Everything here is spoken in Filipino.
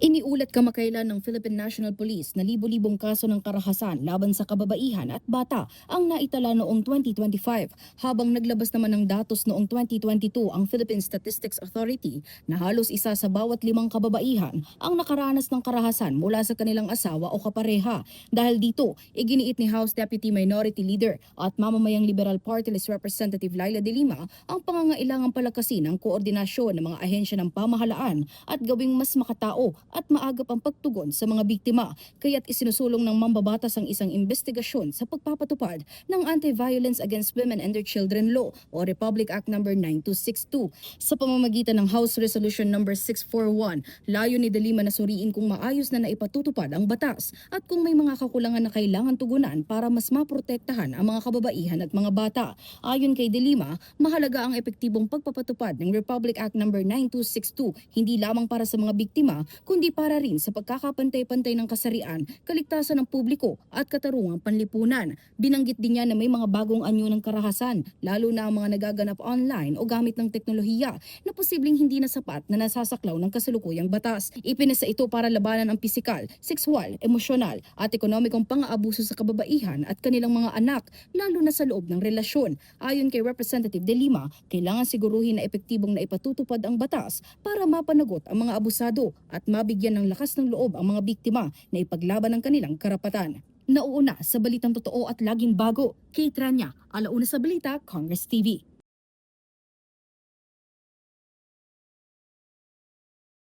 Iniulat kamakailan ng Philippine National Police na libo-libong kaso ng karahasan laban sa kababaihan at bata ang naitala noong 2025, habang naglabas naman ng datos noong 2022 ang Philippine Statistics Authority na halos isa sa bawat 5 kababaihan ang nakaranas ng karahasan mula sa kanilang asawa o kapareha. Dahil dito, iginiit ni House Deputy Minority Leader at mamamayang Liberal Party List Representative Laila De Lima ang pangangailangang palakasin ang koordinasyon ng mga ahensya ng pamahalaan at gawing mas makatao at maagap ang pagtugon sa mga biktima. Kaya't isinusulong ng mambabatas ang isang investigasyon sa pagpapatupad ng Anti-Violence Against Women and Their Children Law o Republic Act No. 9262. Sa pamamagitan ng House Resolution No. 641, layo ni De Lima na suriin kung maayos na naipatutupad ang batas at kung may mga kakulangan na kailangan tugunan para mas maprotektahan ang mga kababaihan at mga bata. Ayon kay De Lima, mahalaga ang epektibong pagpapatupad ng Republic Act No. 9262 hindi lamang para sa mga biktima kundi para rin sa pagkakapantay-pantay ng kasarian, kaligtasan ng publiko at katarungang panlipunan. Binanggit din niya na may mga bagong anyo ng karahasan, lalo na ang mga nagaganap online o gamit ng teknolohiya na posibleng hindi na sapat na nasasaklaw ng kasalukuyang batas. Ipinasa ito para labanan ang pisikal, sexual, emosyonal at ekonomikong pang-aabuso sa kababaihan at kanilang mga anak, lalo na sa loob ng relasyon. Ayon kay Representative De Lima, kailangan siguruhin na epektibong naipatutupad ang batas para mapanagot ang mga abusado at mabigyan ng lakas ng loob ang mga biktima na ipaglaban ang kanilang karapatan. Nauuna sa balitang totoo at laging bago, Kate Rania, Alauna sa Balita, Congress TV.